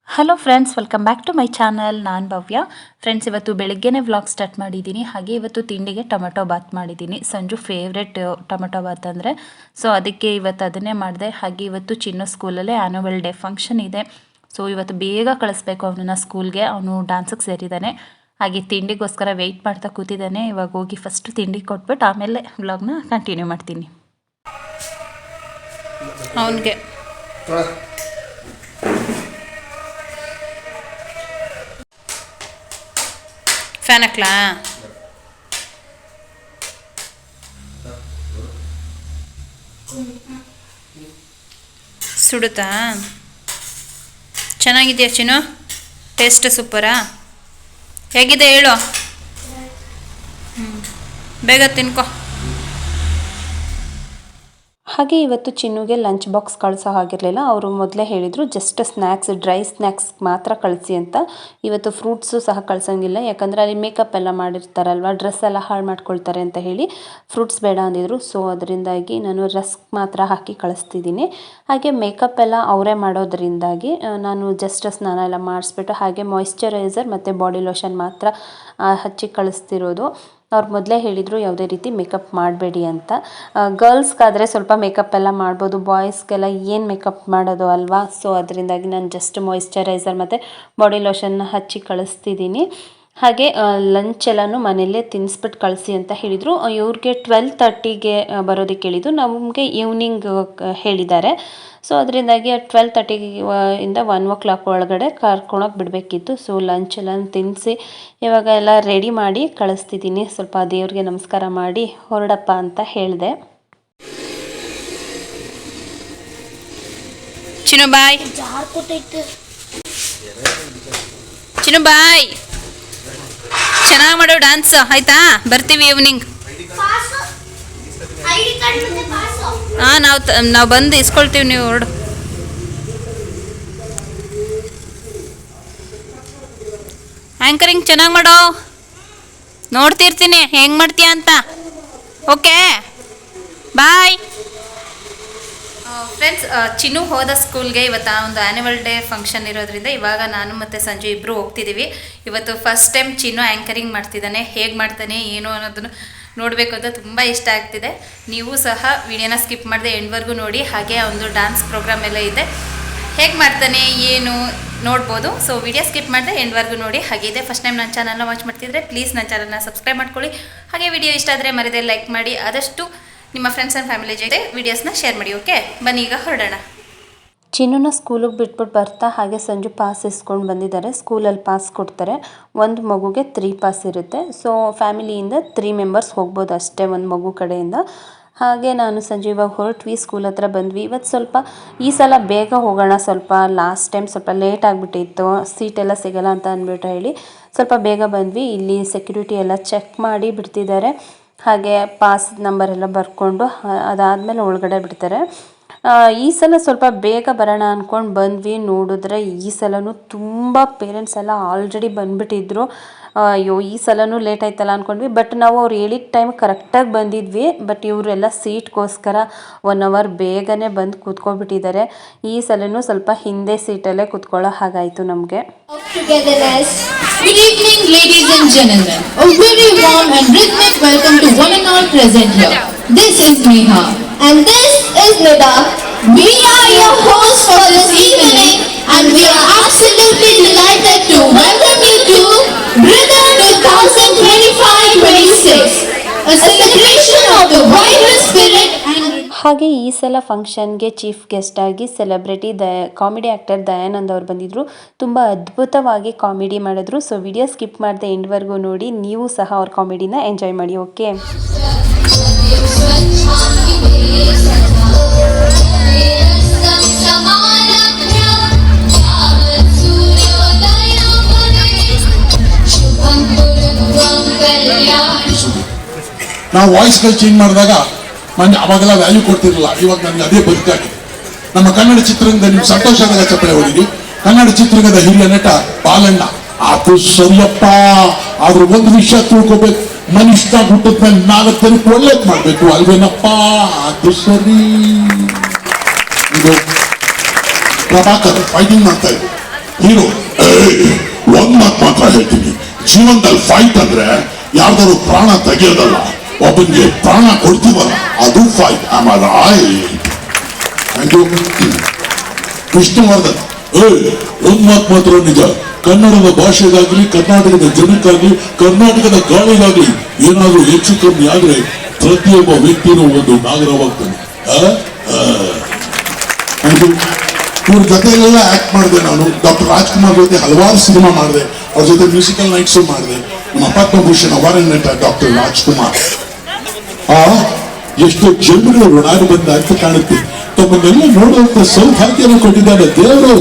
Hello friends, welcome back to my channel. ನಾನು Bhavya. Friends, ಇವತ್ತು ಬೆಳಗ್ಗೆನೇ ವ್ಲಾಗ್ ಸ್ಟಾರ್ಟ್ ಮಾಡಿದ್ದೀನಿ. ಹಾಗೆ ಇವತ್ತು ತಿಂಡಿಗೆ ಟೊಮೆಟೊ ಬಾತ್ ಮಾಡಿದ್ದೀನಿ. ಸಂಜು ಫೇವ್ರೆಟ್ ಟೊಮೆಟೊ ಬಾತ್ ಅಂದರೆ, ಸೊ ಅದಕ್ಕೆ ಇವತ್ತು ಅದನ್ನೇ ಮಾಡಿದೆ. ಹಾಗೆ ಇವತ್ತು ಚಿನ್ನು ಸ್ಕೂಲಲ್ಲೇ ಆ್ಯನ್ಯುವಲ್ ಡೇ ಫಂಕ್ಷನ್ ಇದೆ. ಸೊ ಇವತ್ತು ಬೇಗ ಕಳಿಸ್ಬೇಕು ಅವನನ್ನು ಸ್ಕೂಲ್ಗೆ. ಅವನು ಡ್ಯಾನ್ಸಿಗೆ ಸೇರಿದ್ದಾನೆ. ಹಾಗೆ ತಿಂಡಿಗೋಸ್ಕರ ವೆಯ್ಟ್ ಮಾಡ್ತಾ ಕೂತಿದ್ದಾನೆ. ಇವಾಗ ಹೋಗಿ ಫಸ್ಟ್ ತಿಂಡಿ ಕೊಟ್ಬಿಟ್ಟು ಆಮೇಲೆ ವ್ಲಾಗ್ನ ಕಂಟಿನ್ಯೂ ಮಾಡ್ತೀನಿ. ಅವನಿಗೆ ಫ್ಯಾನ್ ಹಾಕ್ಲಾ? ಸುಡುತ್ತಾ? ಚೆನ್ನಾಗಿದೆಯಾ ಚಿನ್ನು? ಟೇಸ್ಟ್ ಸೂಪರಾ? ಹೇಗಿದೆ ಹೇಳು? ಬೇಗ ತಿನ್ಕೋ. ಹಾಗೆ ಇವತ್ತು ಚಿನ್ನುಗೆ ಲಂಚ್ ಬಾಕ್ಸ್ ಕಳಿಸೋ ಹಾಗಿರಲಿಲ್ಲ. ಅವರು ಮೊದಲೇ ಹೇಳಿದರು ಜಸ್ಟ್ ಸ್ನ್ಯಾಕ್ಸ್, ಡ್ರೈ ಸ್ನ್ಯಾಕ್ಸ್ ಮಾತ್ರ ಕಳಿಸಿ ಅಂತ. ಇವತ್ತು ಫ್ರೂಟ್ಸು ಸಹ ಕಳ್ಸೋಂಗಿಲ್ಲ, ಯಾಕಂದರೆ ಅಲ್ಲಿ ಮೇಕಪ್ ಎಲ್ಲ ಮಾಡಿರ್ತಾರಲ್ವ, ಡ್ರೆಸ್ ಎಲ್ಲ ಹಾಳು ಮಾಡ್ಕೊಳ್ತಾರೆ ಅಂತ ಹೇಳಿ ಫ್ರೂಟ್ಸ್ ಬೇಡ ಅಂದಿದ್ರು. ಸೊ ಅದರಿಂದಾಗಿ ನಾನು ರಸ್ಕ್ ಮಾತ್ರ ಹಾಕಿ ಕಳಿಸ್ತಿದ್ದೀನಿ. ಹಾಗೆ ಮೇಕಪ್ ಎಲ್ಲ ಅವರೇ ಮಾಡೋದ್ರಿಂದಾಗಿ ನಾನು ಜಸ್ಟ್ ಸ್ನಾನ ಎಲ್ಲ ಮಾಡಿಸ್ಬಿಟ್ಟು ಹಾಗೆ ಮಾಯಿಶ್ಚರೈಸರ್ ಮತ್ತು ಬಾಡಿ ಲೋಷನ್ ಮಾತ್ರ ಹಚ್ಚಿ ಕಳಿಸ್ತಿರೋದು. ಅವ್ರು ಮೊದಲೇ ಹೇಳಿದರು ಯಾವುದೇ ರೀತಿ ಮೇಕಪ್ ಮಾಡಬೇಡಿ ಅಂತ. ಗರ್ಲ್ಸ್ಗಾದರೆ ಸ್ವಲ್ಪ ಮೇಕಪ್ ಎಲ್ಲ ಮಾಡ್ಬೋದು, ಬಾಯ್ಸ್ಗೆಲ್ಲ ಏನು ಮೇಕಪ್ ಮಾಡೋದು ಅಲ್ವಾ. ಸೊ ಅದರಿಂದಾಗಿ ನಾನು ಜಸ್ಟ್ ಮಾಯಿಶ್ಚರೈಸರ್ ಮತ್ತು ಬಾಡಿ ಲೋಷನ್ನ ಹಚ್ಚಿ ಕಳಿಸ್ತಿದ್ದೀನಿ. ಹಾಗೆ ಲಂಚ್ ಎಲ್ಲನೂ ಮನೆಯಲ್ಲೇ ತಿನ್ನಿಸ್ಬಿಟ್ಟು ಕಳಿಸಿ ಅಂತ ಹೇಳಿದರು. ಇವ್ರಿಗೆ 12:30ಗೆ ಬರೋದಕ್ಕೆ ಹೇಳಿದ್ದು, ನಮಗೆ ಈವ್ನಿಂಗ್ ಹೇಳಿದ್ದಾರೆ. ಸೊ ಅದರಿಂದಾಗಿ 12:30 ಇಂದ 1 o'clock ಒಳಗಡೆ ಕರ್ಕೊಂಡೋಗಿ ಬಿಡಬೇಕಿತ್ತು. ಸೊ ಲಂಚ್ ಎಲ್ಲ ತಿನ್ನಿಸಿ ಇವಾಗ ಎಲ್ಲ ರೆಡಿ ಮಾಡಿ ಕಳಿಸ್ತಿದ್ದೀನಿ. ಸ್ವಲ್ಪ ದೇವ್ರಿಗೆ ನಮಸ್ಕಾರ ಮಾಡಿ ಹೊರಡಪ್ಪ ಅಂತ ಹೇಳಿದೆ. ಚಿನ್ನು ಬಾಯ್, ಚಿನ್ನು ಬಾಯ್, ಚೆನ್ನಾಗಿ ಮಾಡೋ ಡ್ಯಾನ್ಸ್ ಆಯ್ತಾ? ಬರ್ತೀವಿ ಈವ್ನಿಂಗ್. ಹಾಂ, ನಾವು ಬಂದು ಇಸ್ಕೊಳ್ತೀವಿ, ನೀವು ಹೊರಡು. ಆ್ಯಂಕರಿಂಗ್ ಚೆನ್ನಾಗಿ ಮಾಡೋ, ನೋಡ್ತಿರ್ತೀನಿ ಹೆಂಗೆ ಮಾಡ್ತೀಯ ಅಂತ. ಓಕೆ, ಬಾಯ್. ಫ್ರೆಂಡ್ಸ್, ಚಿನ್ನು ಹೋದ ಸ್ಕೂಲ್ಗೆ ಇವತ್ತು ಒಂದು ಆ್ಯನ್ಯುವಲ್ ಡೇ ಫಂಕ್ಷನ್ ಇರೋದ್ರಿಂದ ಇವಾಗ ನಾನು ಮತ್ತು ಸಂಜು ಇಬ್ಬರು ಹೋಗ್ತಿದ್ದೀವಿ. ಇವತ್ತು ಫಸ್ಟ್ ಟೈಮ್ ಚಿನ್ನು ಆ್ಯಂಕರಿಂಗ್ ಮಾಡ್ತಿದ್ದಾನೆ. ಹೇಗೆ ಮಾಡ್ತಾನೆ ಏನು ಅನ್ನೋದನ್ನು ನೋಡಬೇಕು ಅಂತ ತುಂಬ ಇಷ್ಟ ಆಗ್ತಿದೆ. ನೀವು ಸಹ ವಿಡಿಯೋನ ಸ್ಕಿಪ್ ಮಾಡದೆ ಎಂಡ್ವರೆಗೂ ನೋಡಿ. ಹಾಗೆ ಒಂದು ಡ್ಯಾನ್ಸ್ ಪ್ರೋಗ್ರಾಮ್ ಎಲ್ಲ ಇದೆ, ಹೇಗೆ ಮಾಡ್ತಾನೆ ಏನು ನೋಡ್ಬೋದು. ಸೊ ವಿಡಿಯೋ ಸ್ಕಿಪ್ ಮಾಡದೆ ಎಂಡ್ವರೆಗೂ ನೋಡಿ. ಹಾಗೆ ಇದೆ ಫಸ್ಟ್ ಟೈಮ್ ನನ್ನ ಚಾನಲ್ನ ವಾಚ್ ಮಾಡ್ತಿದ್ರೆ ಪ್ಲೀಸ್ ನನ್ನ ಚಾನಲ್ನ ಸಬ್ಸ್ಕ್ರೈಬ್ ಮಾಡ್ಕೊಳ್ಳಿ. ಹಾಗೆ ವಿಡಿಯೋ ಇಷ್ಟ ಆದರೆ ಮರೆಯದೆ ಲೈಕ್ ಮಾಡಿ, ಆದಷ್ಟು ನಿಮ್ಮ ಫ್ರೆಂಡ್ಸ್ ಆ್ಯಂಡ್ ಫ್ಯಾಮಿಲಿ ಜೊತೆ ವಿಡಿಯೋಸ್ನ ಶೇರ್ ಮಾಡಿ. ಓಕೆ, ಬನ್ನಿ ಈಗ ಹೊರಡೋಣ. ಚಿನ್ನೂನ ಸ್ಕೂಲಿಗೆ ಬಿಟ್ಬಿಟ್ಟು ಬರ್ತಾ ಹಾಗೆ ಸಂಜು ಪಾಸ್ ಇಸ್ಕೊಂಡು ಬಂದಿದ್ದಾರೆ. ಸ್ಕೂಲಲ್ಲಿ ಪಾಸ್ ಕೊಡ್ತಾರೆ. ಒಂದು ಮಗುಗೆ 3 ಪಾಸ್ ಇರುತ್ತೆ. ಸೊ ಫ್ಯಾಮಿಲಿಯಿಂದ 3 ಮೆಂಬರ್ಸ್ ಹೋಗ್ಬೋದು ಅಷ್ಟೇ, ಒಂದು ಮಗು ಕಡೆಯಿಂದ. ಹಾಗೆ ನಾನು ಸಂಜು ಇವಾಗ ಹೊರಟ್ವಿ, ಸ್ಕೂಲ್ ಹತ್ರ ಬಂದ್ವಿ. ಇವತ್ತು ಸ್ವಲ್ಪ ಈ ಸಲ ಬೇಗ ಹೋಗೋಣ, ಸ್ವಲ್ಪ ಲಾಸ್ಟ್ ಟೈಮ್ ಸ್ವಲ್ಪ ಲೇಟ್ ಆಗಿಬಿಟ್ಟಿತ್ತು, ಸೀಟೆಲ್ಲ ಸಿಗೋಲ್ಲ ಅಂತ ಅಂದ್ಬಿಟ್ಟು ಹೇಳಿ ಸ್ವಲ್ಪ ಬೇಗ ಬಂದ್ವಿ. ಇಲ್ಲಿ ಸೆಕ್ಯೂರಿಟಿ ಎಲ್ಲ ಚೆಕ್ ಮಾಡಿ ಬಿಡ್ತಿದ್ದಾರೆ. ಹಾಗೆ ಪಾಸ್ ನಂಬರ್ ಎಲ್ಲ ಬರ್ಕೊಂಡು ಅದಾದಮೇಲೆ ಒಳಗಡೆ ಬಿಡ್ತಾರೆ. ಈ ಸಲ ಸ್ವಲ್ಪ ಬೇಗ ಬರೋಣ ಅಂದ್ಕೊಂಡು ಬಂದ್ವಿ. ನೋಡಿದ್ರೆ ಈ ಸಲನೂ ತುಂಬ ಪೇರೆಂಟ್ಸ್ ಎಲ್ಲ ಆಲ್ರೆಡಿ ಬಂದುಬಿಟ್ಟಿದ್ರು. ಅಯ್ಯೋ ಈ ಸಲನೂ ಲೇಟ್ ಆಯ್ತಲ್ಲ ಅಂದ್ಕೊಂಡ್ವಿ. ಬಟ್ ನಾವು ಅವ್ರು ಹೇಳಿದ ಟೈಮ್ ಕರೆಕ್ಟಾಗಿ ಬಂದಿದ್ವಿ. ಬಟ್ ಇವರೆಲ್ಲ ಸೀಟ್ಗೋಸ್ಕರ 1 hour ಬೇಗನೆ ಬಂದು ಕೂತ್ಕೊಬಿಟ್ಟಿದ್ದಾರೆ. ಈ ಸಲನೂ ಸ್ವಲ್ಪ ಹಿಂದೆ ಸೀಟಲ್ಲೇ ಕೂತ್ಕೊಳ್ಳೋ ಹಾಗಾಯಿತು ನಮಗೆ. Good evening, ladies and gentlemen. A very warm and rhythmic welcome to one and all present here. This is Neha. And this is Nida. We are your hosts for this evening and we are absolutely delighted to welcome you to Bridal 2025-26, a celebration of the vibrant spirit and ಹಾಗೆ ಈ ಸಲ ಫಂಕ್ಷನ್ಗೆ chief guest ಆಗಿ celebrity comedy actor Dayanand ಅವರು ಬಂದಿದ್ದರು. ತುಂಬ ಅದ್ಭುತವಾಗಿ comedy ಮಾಡಿದ್ರು. ಸೊ ವಿಡಿಯೋ ಸ್ಕಿಪ್ ಮಾಡದೆ ಎಂಡ್ವರೆಗೂ ನೋಡಿ, ನೀವು ಸಹ ಅವ್ರ ಕಾಮಿಡಿನ ಎಂಜಾಯ್ ಮಾಡಿ. ಓಕೆ, ನಾವು ವಾಯ್ಸ್ಗಳು ಚೇಂಜ್ ಮಾಡಿದಾಗ ನಾನು ಅವಾಗೆಲ್ಲ ವ್ಯಾಲ್ಯೂ ಕೊಡ್ತಿರಲಿಲ್ಲ. ಇವಾಗ ನನಗೆ ಅದೇ ಬದುಕಾಗಿದೆ. ನಮ್ಮ ಕನ್ನಡ ಚಿತ್ರರಂಗದ ನಿಮ್ಮ ಸಂತೋಷದಾಗ ಚಪ್ಪಳೆ ಹೊಡಿರಿ. ಕನ್ನಡ ಚಿತ್ರರಂಗದ ಹಿರಿಯ ನಟ ಬಾಲಣ್ಣ, ಅದು ಸರಿಯಪ್ಪ. ಆದ್ರೂ ಒಂದು ವಿಷಯ ತಿಳ್ಕೊಬೇಕು, ಮನುಷ್ಯ ಹುಟ್ಟಿದ ಮೇಲೆ 4 ಜನಕ್ಕೆ ಒಳ್ಳೇದು ಮಾಡ್ಬೇಕು ಅಲ್ವೇನಪ್ಪ, ಅದು ಸರಿ. ಇದು ಪ್ರಭಾಕರ್ ಫೈಟಿಂಗ್ ಮಾಡ್ತಾ ಇದ್ರು. ಹೀರೋ ಒಂದ್ ಮಾತ್ರ ಹೇಳ್ತೀನಿ, ಜೀವನದಲ್ಲಿ ಫೈಟ್ ಅಂದ್ರೆ ಯಾರ್ದಾರು ಪ್ರಾಣ ತೆಗೆಯೋದಲ್ಲ, ಒಬ್ಬನಿಗೆ ಪ್ರಾಣ ಕೊಡ್ತೀವಲ್ಲ ಅದು ಫೈಟ್. ಆಮೇಲೆ ವಿಷ್ಣುವರ್ಧನ್ ಒಂದ್ ಮಾತ್ರ ನಿಜ, ಕನ್ನಡದ ಭಾಷೆಗಾಗ್ಲಿ, ಕರ್ನಾಟಕದ ಜನಕ್ಕಾಗ್ಲಿ, ಕರ್ನಾಟಕದ ಗಾಳಿಗಾಗ್ಲಿ ಏನಾದ್ರೂ ಹೆಚ್ಚು ಕಮ್ಮಿ ಆದ್ರೆ ಪ್ರತಿಯೊಬ್ಬ ವ್ಯಕ್ತಿನೂ ಒಂದು ನಾಗರವಾಗ್ತಾನೆ. ಇವ್ರ ಜೊತೆಲೆಲ್ಲ ಆಕ್ಟ್ ಮಾಡಿದೆ ನಾನು. ಡಾಕ್ಟರ್ ರಾಜ್ಕುಮಾರ್ ಜೊತೆ ಹಲವಾರು ಸಿನಿಮಾ ಮಾಡಿದೆ, ಅವ್ರ ಜೊತೆ ಮ್ಯೂಸಿಕಲ್ ನೈಟ್ಸ್ ಮಾಡಿದೆ. ನಮ್ಮ ಪದ್ಮಭೂಷಣ ಅವಾರ್ಡ್ ನಟ ಡಾಕ್ಟರ್ ರಾಜ್ಕುಮಾರ್. ಎಷ್ಟು ಜನ್ಮಗಳು ಋಣಾನು ಬಂದ ಅಂತ ಕಾಣುತ್ತೆ. ತಮ್ಮನ್ನೆಲ್ಲ ನೋಡುವಂತ ಸೌಭಾಗ್ಯನ ಕೊಟ್ಟಿದ್ದಾರೆ ದೇವರು.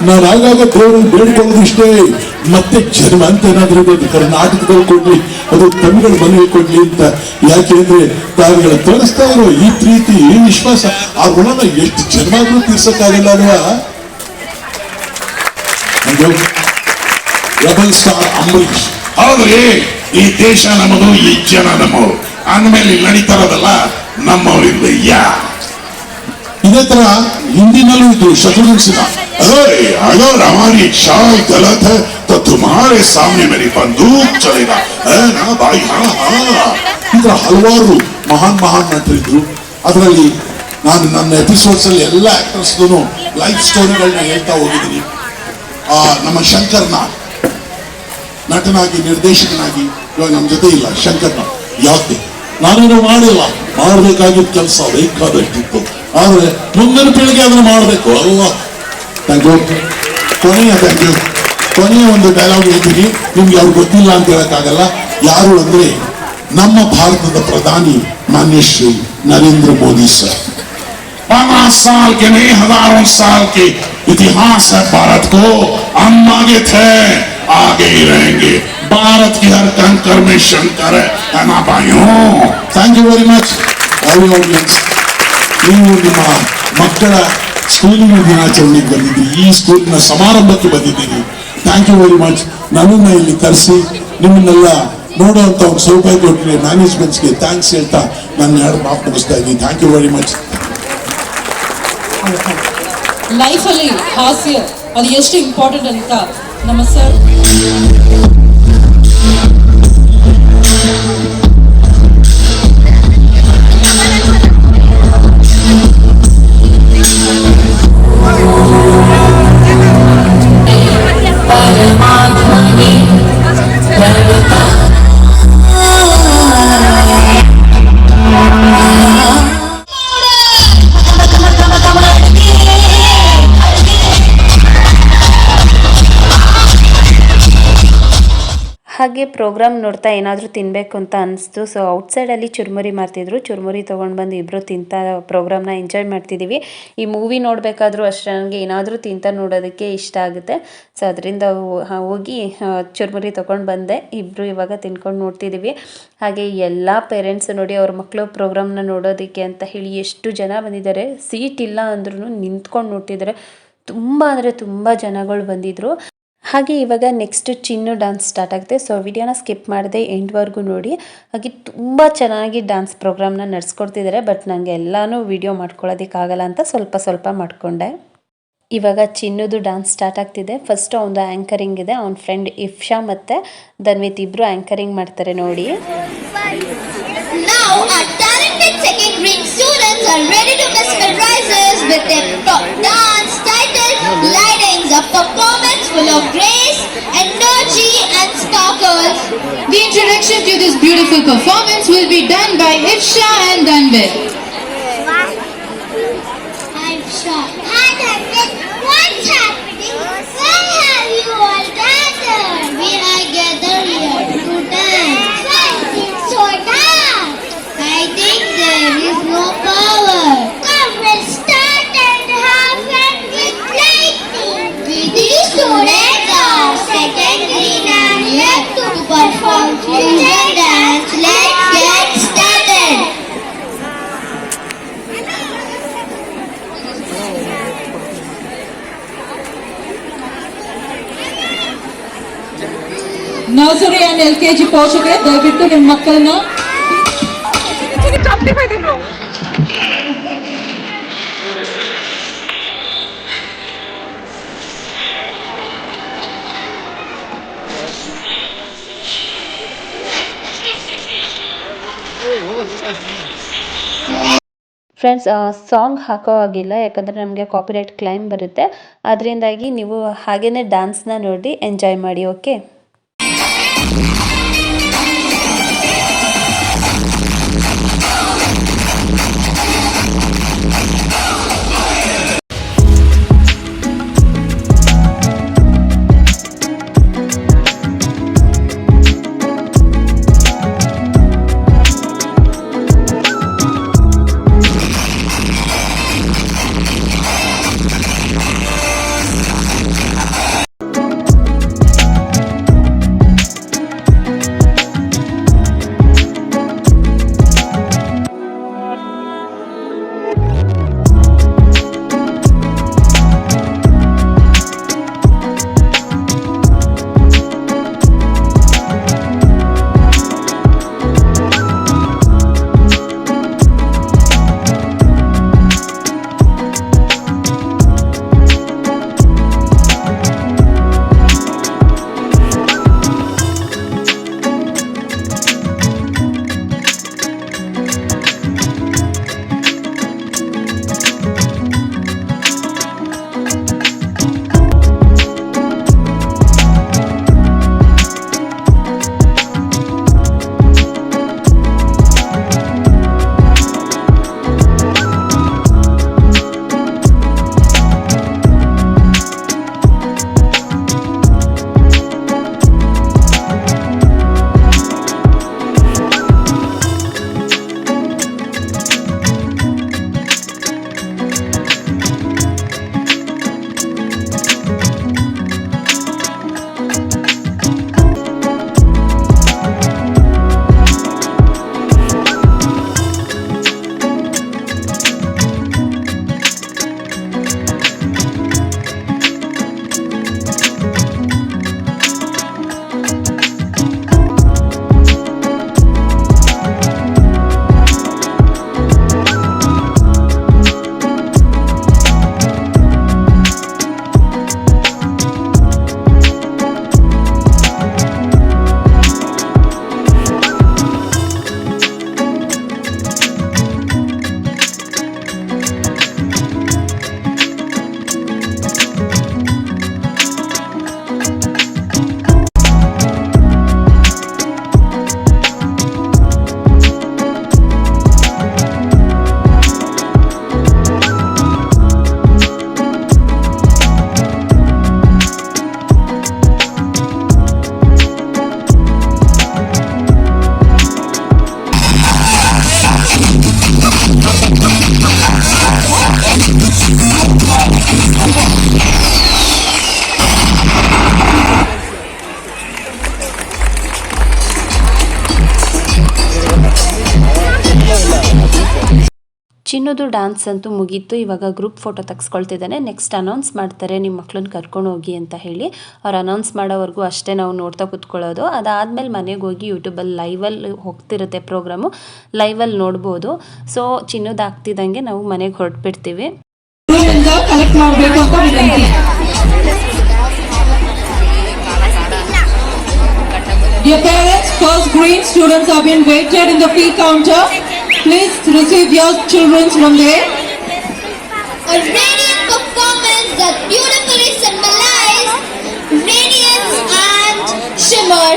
ನಾನು ಆಗಾಗ ದೇವರನ್ನು ಬೇಡ್ಕೊಳ್ಳೋದು ಇಷ್ಟೇ, ಮತ್ತೆ ಜನ್ಮ ಅಂತ ಏನಾದ್ರೂ ಕರ್ನಾಟಕದಲ್ಲಿ ಕೊಡ್ಲಿ, ಅದು ತಮಿಳು ಮನೆಗೆ ಕೊಡ್ಲಿ ಅಂತ. ಯಾಕೆಂದ್ರೆ ತಾವುಗಳು ತೋರಿಸ್ತಾ ಇರೋ ಈ ಪ್ರೀತಿ, ಈ ವಿಶ್ವಾಸ, ಆ ಋಣನ ಎಷ್ಟು ಜನ್ಮಾದ್ರೂ ತೀರ್ಸಕ್ಕಾಗಲ್ಲ ಅಲ್ವಾ. Rebel star Ambareesh. ಹೌದ್ರಿ, ಈ ದೇಶ ನಮ್ಮದು, ಈ ಜನ ನಮ್ಮವರು ಅಂದ್ಮೇಲೆ ನಡೀತಾರದಲ್ಲ ನಮ್ಮವರಿಂದ ಇದೇ ತರ ಹಿಂದಿನಲ್ಲೂ ಇದ್ರು ಶತ್ರುಘ್ನ ಸಿನ್ಹಾ. अगर हमारी चाल गलत है तो तुम्हारे सामने मेरी बंदूक चलेगा, है ना भाई? हाँ हाँ. ಈ ತರ ಹಲವಾರು ಮಹಾನ್ ನಟರಿದ್ರು. ಅದರಲ್ಲಿ ನಾನು ನನ್ನ ಎಪಿಸೋಡ್ಸ್ ಅಲ್ಲಿ ಎಲ್ಲ ಆಕ್ಟರ್ಸ್ ಲೈಫ್ ಸ್ಟೋರಿಗಳನ್ನ ಹೇಳ್ತಾ ಹೋಗಿದ್ದೀನಿ. ನಮ್ಮ ಶಂಕರ್ನಾಗ್ ನಟನಾಗಿ, ನಿರ್ದೇಶಕನಾಗಿ ಇವಾಗ ನಮ್ಮ ಜೊತೆ ಇಲ್ಲ. ಶಂಕರ್ನಾಗ್ ಯಾಕೆ ನಾನೇನು ಮಾಡಿಲ್ಲ, ಮಾಡಬೇಕಾಗಿದ್ದ ಕೆಲಸ ಬೇಕಾದಷ್ಟಿತ್ತು, ಆದ್ರೆ ಮುಂದಿನ ಪೀಳಿಗೆ ಅದನ್ನು ಮಾಡಬೇಕು ಅಲ್ವಾ. Thank you. ಕೊನೆಯ ಒಂದು ಡೈಲಾಗ್ ಹೇಳ್ತೀನಿ, ನಿಮ್ಗೆ ಅವ್ರು ಗೊತ್ತಿಲ್ಲ ಅಂತ ಹೇಳಕ್ಕಾಗಲ್ಲ. ಯಾರು ಅಂದ್ರೆ ನಮ್ಮ ಭಾರತದ ಪ್ರಧಾನಿ ಮಾನ್ಯ ಶ್ರೀ ನರೇಂದ್ರ ಮೋದಿ ಸರ್. 50 साल के नहीं, हजारों साल के इतिहास है भारत को, हम आगे थे, आगे ही रहेंगे. भारत की हर कंकर में शंकर है ना भाइयों. Thank you very much audience. ನೀವು ನಿಮ್ಮ ಮಕ್ಕಳ ಸ್ಕೂಲಿನ ದಿನಾಚರಣೆಗೆ ಬಂದಿದ್ದೀರಿ, ಈ ಸ್ಕೂಲಿನ ಸಮಾರಂಭಕ್ಕೆ ಬಂದಿದ್ದೀರಿ. Thank you very much. ನನ್ನನ್ನು ಇಲ್ಲಿ ಕರೆಸಿ ನಿಮ್ಮನ್ನೆಲ್ಲ ನೋಡುವಂತ ಒಂದು ಸೌಭಾಗ್ಯ ಕೊಟ್ಟಿದೆ. ಮ್ಯಾನೇಜ್ಮೆಂಟ್ಸ್ಗೆ ಥ್ಯಾಂಕ್ಸ್ ಹೇಳ್ತಾ ನಾನು 2 ಮಾತು ಮುಗಿಸ್ತಾ ಇದ್ದೀನಿ. Thank you very much. ಲೈಫಲ್ಲಿ ಹಾಸ್ಯ ಅದು ಎಷ್ಟು ಇಂಪಾರ್ಟೆಂಟ್ ಅಂತ ನಮ್ಮ ಸರ್ ಹಾಗೆ ಪ್ರೋಗ್ರಾಮ್ ನೋಡ್ತಾ ಏನಾದರೂ ತಿನ್ನಬೇಕು ಅಂತ ಅನಿಸ್ತು. ಸೊ ಔಟ್ಸೈಡಲ್ಲಿ ಚುರುಮುರಿ ಮಾಡ್ತಿದ್ರು, ಚುರುಮುರಿ ತೊಗೊಂಡು ಬಂದು ಇಬ್ಬರು ತಿಂತ ಪ್ರೋಗ್ರಾಮ್ನ ಎಂಜಾಯ್ ಮಾಡ್ತಿದ್ದೀವಿ. ಈ ಮೂವಿ ನೋಡಬೇಕಾದ್ರೂ ಅಷ್ಟೇ ನನಗೆ ಏನಾದರೂ ತಿಂತ ನೋಡೋದಕ್ಕೆ ಇಷ್ಟ ಆಗುತ್ತೆ. ಸೊ ಅದರಿಂದ ಹೋಗಿ ಚುರುಮುರಿ ತೊಗೊಂಡು ಬಂದೆ. ಇಬ್ಬರು ಇವಾಗ ತಿನ್ಕೊಂಡು ನೋಡ್ತಿದ್ದೀವಿ. ಹಾಗೆ ಎಲ್ಲ ಪೇರೆಂಟ್ಸ್ ನೋಡಿ ಅವ್ರ ಮಕ್ಕಳು ಪ್ರೋಗ್ರಾಮ್ನ ನೋಡೋದಕ್ಕೆ ಅಂತ ಹೇಳಿ ಎಷ್ಟು ಜನ ಬಂದಿದ್ದಾರೆ. ಸೀಟ್ ಇಲ್ಲ ಅಂದ್ರೂ ನಿಂತ್ಕೊಂಡು ನೋಡ್ತಿದ್ದಾರೆ. ತುಂಬ ಅಂದರೆ ತುಂಬ ಜನಗಳು ಬಂದಿದ್ದರು. ಹಾಗೆ ಇವಾಗ ನೆಕ್ಸ್ಟ್ ಚಿನ್ನು ಡ್ಯಾನ್ಸ್ ಸ್ಟಾರ್ಟ್ ಆಗುತ್ತೆ. ಸೊ ವಿಡಿಯೋನ ಸ್ಕಿಪ್ ಮಾಡದೆ ಎಂಡ್ವರೆಗೂ ನೋಡಿ. ಹಾಗೆ ತುಂಬ ಚೆನ್ನಾಗಿ ಡ್ಯಾನ್ಸ್ ಪ್ರೋಗ್ರಾಮ್ನ ನಡೆಸ್ಕೊಡ್ತಿದ್ದಾರೆ. ಬಟ್ ನನಗೆ ಎಲ್ಲನೂ ವಿಡಿಯೋ ಮಾಡ್ಕೊಳ್ಳೋದಕ್ಕಾಗಲ್ಲ ಅಂತ ಸ್ವಲ್ಪ ಮಾಡಿಕೊಂಡೆ. ಇವಾಗ ಚಿನ್ನದು ಡ್ಯಾನ್ಸ್ ಸ್ಟಾರ್ಟ್ ಆಗ್ತಿದೆ. ಫಸ್ಟ್ ಒಂದು ಆ್ಯಂಕರಿಂಗ್ ಇದೆ, ಅವನ ಫ್ರೆಂಡ್ ಇಫ್ಶಾ ಮತ್ತು ಧನ್ವಿತ್ ಇಬ್ಬರು ಆ್ಯಂಕರಿಂಗ್ ಮಾಡ್ತಾರೆ ನೋಡಿ. Now our talented second grade students are ready to mesmerize us with their dance titled Lightings, a performance full of grace, energy and sparkles. The introduction to this beautiful performance will be done by Ifsha and Dhanvit. Hi Ifsha. Hi Dhanvit. What's happening? Why have you all gathered? We are gathered here to dance. Why is it so dark? I think there is no power. Come, we'll start and have fun with lightning. These students are second green and here to perform fusion dance. Let's get started. Nursery and LKG ಪೋಷಕರೇ ದಯವಿಟ್ಟು ನಿಮ್ಮ ಮಕ್ಕಳನ್ನ friends song ಹಾಕೋ ಆಗಿಲ್ಲ, ಯಾಕಂದರೆ ನಮಗೆ copyright claim ಬರುತ್ತೆ. ಅದರಿಂದಾಗಿ ನೀವು ಹಾಗೇ ಡ್ಯಾನ್ಸ್ನ ನೋಡಿ ಎಂಜಾಯ್ ಮಾಡಿ. ಓಕೆ. ಚಿನ್ನದು ಡ್ಯಾನ್ಸ್ ಅಂತೂ ಮುಗೀತು. ಇವಾಗ ಗ್ರೂಪ್ ಫೋಟೋ ತೆಗೆಸ್ಕೊಳ್ತಿದ್ದಾನೆ. ನೆಕ್ಸ್ಟ್ ಅನೌನ್ಸ್ ಮಾಡ್ತಾರೆ, ನಿಮ್ಮ ಮಕ್ಕಳನ್ನ ಕರ್ಕೊಂಡು ಹೋಗಿ ಅಂತ ಹೇಳಿ. ಅವ್ರು ಅನೌನ್ಸ್ ಮಾಡೋವರೆಗೂ ಅಷ್ಟೇ ನಾವು ನೋಡ್ತಾ ಕೂತ್ಕೊಳ್ಳೋದು. ಅದಾದಮೇಲೆ ಮನೆಗೆ ಹೋಗಿ ಯೂಟ್ಯೂಬಲ್ಲಿ ಲೈವಲ್ಲಿ ಹೋಗ್ತಿರುತ್ತೆ ಪ್ರೋಗ್ರಾಮು, ಲೈವಲ್ಲಿ ನೋಡ್ಬೋದು. ಸೊ ಚಿನ್ನದು ಆಗ್ತಿದ್ದಂಗೆ ನಾವು ಮನೆಗೆ ಹೊರಟ್ಬಿಡ್ತೀವಿ. ಕಲೆಕ್ಟ್ ಮಾಡಬೇಕು ಅಂತ ವಿನಂತಿ. Dear parents, first green students have been waited in the free counter. Please receive your children from there. A radiant performance that beautifully symbolizes radiance and shimmer.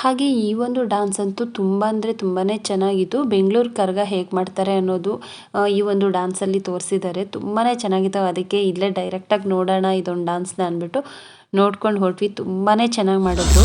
ಹಾಗೆ ಈ ಒಂದು ಡ್ಯಾನ್ಸ್ ಅಂತೂ ತುಂಬ ಅಂದರೆ ತುಂಬಾ ಚೆನ್ನಾಗಿತ್ತು. ಬೆಂಗಳೂರು ಕರಗ ಹೇಗೆ ಮಾಡ್ತಾರೆ ಅನ್ನೋದು ಈ ಒಂದು ಡ್ಯಾನ್ಸಲ್ಲಿ ತೋರಿಸಿದ್ದಾರೆ. ತುಂಬಾ ಚೆನ್ನಾಗಿತ್ತು. ಅದಕ್ಕೆ ಇಲ್ಲೇ ಡೈರೆಕ್ಟಾಗಿ ನೋಡೋಣ ಇದೊಂದು ಡ್ಯಾನ್ಸ್ನ ಅಂದ್ಬಿಟ್ಟು ನೋಡ್ಕೊಂಡು ಹೊರಟ್ವಿ. ತುಂಬಾ ಚೆನ್ನಾಗಿ ಮಾಡಿದ್ರು.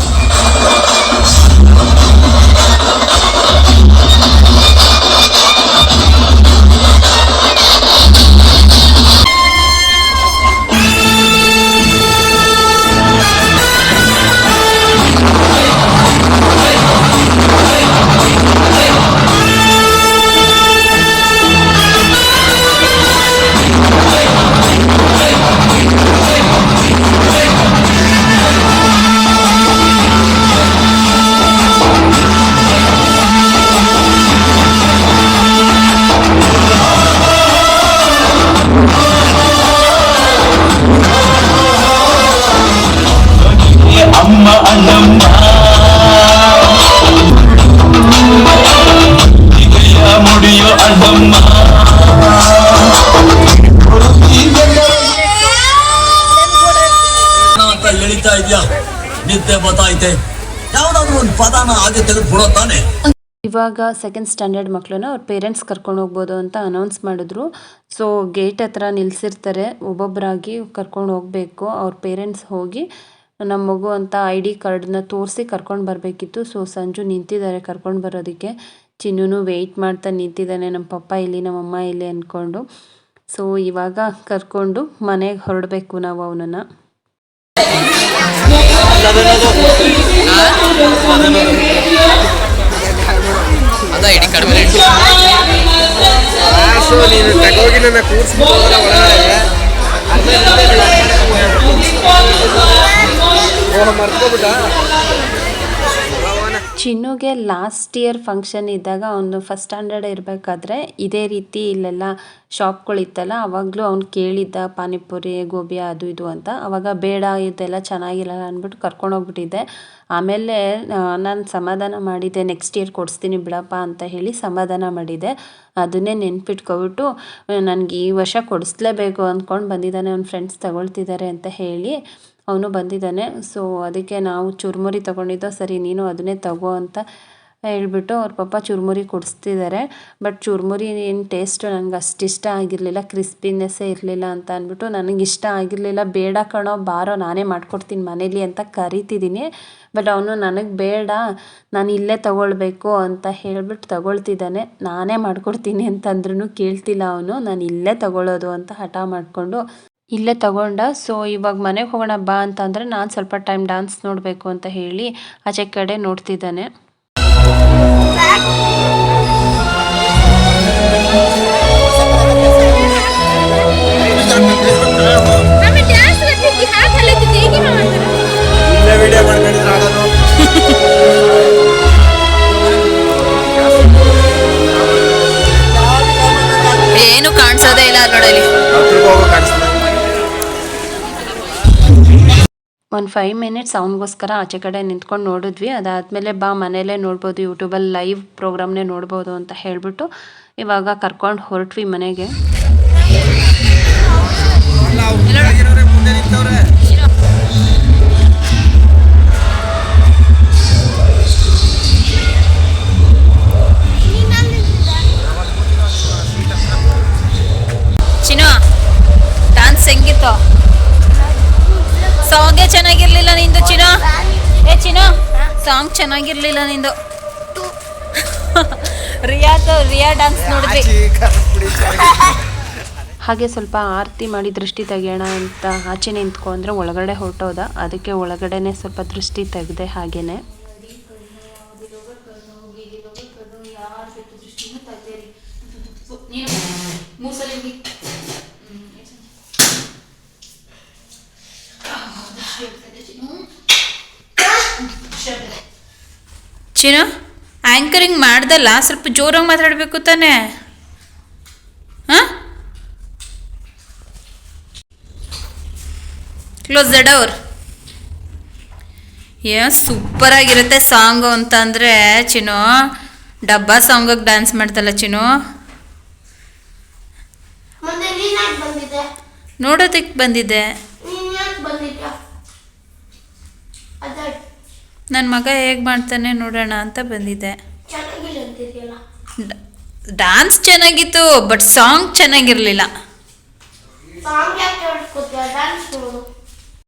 ಬರೀತಾ ಇದೆಯಾ? ನಿದ್ದೆ ಬತ್ತಾಯ್ತೆ. ಯಾವ್ದಾದ್ರು ಒಂದು ಪದಾನ ಹಾಗೆ ತೆಗೆದುಬಿಡೋ ತಾನೆ. ಇವಾಗ ಸೆಕೆಂಡ್ ಸ್ಟ್ಯಾಂಡರ್ಡ್ ಮಕ್ಕಳನ್ನ ಅವ್ರ ಪೇರೆಂಟ್ಸ್ ಕರ್ಕೊಂಡು ಹೋಗ್ಬೋದು ಅಂತ ಅನೌನ್ಸ್ ಮಾಡಿದ್ರು. ಸೊ ಗೇಟ್ ಹತ್ರ ನಿಲ್ಲಿಸಿರ್ತಾರೆ, ಒಬ್ಬೊಬ್ಬರಾಗಿ ಕರ್ಕೊಂಡು ಹೋಗಬೇಕು. ಅವ್ರ ಪೇರೆಂಟ್ಸ್ ಹೋಗಿ ನಮ್ಮ ಮಗು ಅಂತ ID ಕಾರ್ಡನ್ನ ತೋರಿಸಿ ಕರ್ಕೊಂಡು ಬರಬೇಕಿತ್ತು. ಸೊ ಸಂಜು ನಿಂತಿದ್ದಾರೆ ಕರ್ಕೊಂಡು ಬರೋದಕ್ಕೆ. ಚಿನ್ನೂ ವೆಯ್ಟ್ ಮಾಡ್ತಾ ನಿಂತಿದ್ದಾನೆ, ನಮ್ಮ ಪಪ್ಪ ಇಲ್ಲಿ ನಮ್ಮಮ್ಮ ಇಲ್ಲಿ ಅಂದ್ಕೊಂಡು. ಸೊ ಇವಾಗ ಕರ್ಕೊಂಡು ಮನೆಗೆ ಹೊರಡಬೇಕು ನಾವು ಅವನನ್ನು. ಚಿನ್ನುಗೆ ಲಾಸ್ಟ್ ಇಯರ್ ಫಂಕ್ಷನ್ ಇದ್ದಾಗ ಅವನು ಫಸ್ಟ್ ಸ್ಟ್ಯಾಂಡರ್ಡ್ ಇರಬೇಕಾದ್ರೆ ಇದೇ ರೀತಿ ಇಲ್ಲೆಲ್ಲ ಶಾಪ್ಗಳಿತ್ತಲ್ಲ, ಆವಾಗಲೂ ಅವ್ನು ಕೇಳಿದ್ದ ಪಾನಿಪುರಿ ಗೋಬಿ ಅದು ಇದು ಅಂತ. ಆವಾಗ ಬೇಡ ಇದೆಲ್ಲ ಚೆನ್ನಾಗಿರಲ್ಲ ಅಂದ್ಬಿಟ್ಟು ಕರ್ಕೊಂಡೋಗ್ಬಿಟ್ಟಿದ್ದೆ. ಆಮೇಲೆ ನಾನು ಸಮಾಧಾನ ಮಾಡಿದ್ದೆ, ನೆಕ್ಸ್ಟ್ ಇಯರ್ ಕೊಡಿಸ್ತೀನಿ ಬಿಡಪ್ಪ ಅಂತ ಹೇಳಿ ಸಮಾಧಾನ ಮಾಡಿದ್ದೆ. ಅದನ್ನೇ ನೆನ್ಪಿಟ್ಕೊಬಿಟ್ಟು ನನಗೆ ಈ ವರ್ಷ ಕೊಡಿಸ್ಲೇಬೇಕು ಅಂದ್ಕೊಂಡು ಬಂದಿದ್ದಾನೆ. ಅವ್ನ ಫ್ರೆಂಡ್ಸ್ ತಗೊಳ್ತಿದ್ದಾರೆ ಅಂತ ಹೇಳಿ ಅವನು ಬಂದಿದ್ದಾನೆ. ಸೊ ಅದಕ್ಕೆ ನಾವು ಚುರುಮುರಿ ತೊಗೊಂಡಿದ್ದೋ, ಸರಿ ನೀನು ಅದನ್ನೇ ತಗೋ ಅಂತ ಹೇಳ್ಬಿಟ್ಟು ಅವ್ರ ಪಪ್ಪ ಚುರುಮುರಿ ಕೊಡಿಸ್ತಿದ್ದಾರೆ. ಬಟ್ ಚುರುಮುರಿ ಏನು ಟೇಸ್ಟು ನನಗೆ ಅಷ್ಟು ಇಷ್ಟ ಆಗಿರಲಿಲ್ಲ, ಕ್ರಿಸ್ಪಿನೆಸ್ಸೇ ಇರಲಿಲ್ಲ ಅಂತ ಅಂದ್ಬಿಟ್ಟು ನನಗೆ ಇಷ್ಟ ಆಗಿರಲಿಲ್ಲ. ಬೇಡ ಕಣೋ ಬಾರೋ ನಾನೇ ಮಾಡ್ಕೊಡ್ತೀನಿ ಮನೇಲಿ ಅಂತ ಕರಿತಿದ್ದೀನಿ. ಬಟ್ ಅವನು ನನಗೆ ಬೇಡ, ನಾನು ಇಲ್ಲೇ ತಗೊಳ್ಬೇಕು ಅಂತ ಹೇಳ್ಬಿಟ್ಟು ತಗೊಳ್ತಿದ್ದಾನೆ. ನಾನೇ ಮಾಡ್ಕೊಡ್ತೀನಿ ಅಂತಂದ್ರೂ ಕೇಳ್ತಿಲ್ಲ ಅವನು, ನಾನು ಇಲ್ಲೇ ತಗೊಳ್ಳೋದು ಅಂತ ಹಠ ಮಾಡಿಕೊಂಡು ಇಲ್ಲೇ ತಗೊಂಡ. ಸೊ ಇವಾಗ ಮನೆಗೆ ಹೋಗೋಣ ಬಾ ಅಂತಂದರೆ ನಾನು ಸ್ವಲ್ಪ ಟೈಮ್ ಡ್ಯಾನ್ಸ್ ನೋಡಬೇಕು ಅಂತ ಹೇಳಿ ಆಚೆ ಕಡೆ ನೋಡ್ತಿದ್ದಾನೆ. ಏನು ಕಾಣಿಸೋದೇ ಇಲ್ಲ ನೋಡಲಿ. ಒಂದು 5 ಮಿನಿಟ್ಸ್ ಅವನಿಗೋಸ್ಕರ ಆಚೆ ಕಡೆ ನಿಂತ್ಕೊಂಡು ನೋಡಿದ್ವಿ. ಅದಾದಮೇಲೆ ಬಾ ಮನೆಯಲ್ಲೇ ನೋಡ್ಬೋದು, ಯೂಟ್ಯೂಬಲ್ಲಿ ಲೈವ್ ಪ್ರೋಗ್ರಾಮ್ನೇ ನೋಡ್ಬೋದು ಅಂತ ಹೇಳಿಬಿಟ್ಟು ಇವಾಗ ಕರ್ಕೊಂಡು ಹೊರಟ್ವಿ ಮನೆಗೆ. ಚಿನ್ನು ಡಾನ್ಸ್ ಹೆಂಗಿತ್ತು? ಸಾಂಗೇ ಚೆನ್ನಾಗಿರ್ಲಿಲ್ಲ ನಿಂದು ಚಿನ್ನು. ಚಿನ್ನು ಸಾಂಗ್ ಚೆನ್ನಾಗಿರ್ಲಿಲ್ಲ ನಿಂದು. ರಿಯಾ ಡಾನ್ಸ್ ನೋಡಿದ್ವಿ. ಹಾಗೆ ಸ್ವಲ್ಪ ಆರತಿ ಮಾಡಿ ದೃಷ್ಟಿ ತೆಗೆಯೋಣ ಅಂತ ಆಚೆ ನಿಂತ್ಕೊ ಅಂದರೆ ಒಳಗಡೆ ಹೊರಟೋದ. ಅದಕ್ಕೆ ಒಳಗಡೆನೆ ಸ್ವಲ್ಪ ದೃಷ್ಟಿ ತೆಗೆದೆ. ಹಾಗೇನೆ ಚಿನ್ನು ಆ್ಯಂಕರಿಂಗ್ ಮಾಡ್ದಲ್ಲ, ಸ್ವಲ್ಪ ಜೋರಾಗಿ ಮಾತಾಡಬೇಕು ತಾನೇ. ಹಾಂ, ಕ್ಲೋಸ್ ದ ಡೋರ್. ಏನು ಸೂಪರಾಗಿರುತ್ತೆ ಸಾಂಗು ಅಂತಂದರೆ ಚಿನ್ನು. ಡಬ್ಬಾ ಸಾಂಗಿಗೆ ಡ್ಯಾನ್ಸ್ ಮಾಡ್ತಲ್ಲ ಚಿನ್ನು. ನೋಡೋದಕ್ಕೆ ಬಂದಿದ್ದೆ. ನನ್ನ ಮಗ ಹೇಗೆ ಮಾಡ್ತಾನೆ ನೋಡೋಣ ಅಂತ ಬಂದಿದ್ದೆ. ಡ್ಯಾನ್ಸ್ ಚೆನ್ನಾಗಿತ್ತು, ಬಟ್ ಸಾಂಗ್ ಚೆನ್ನಾಗಿರಲಿಲ್ಲ.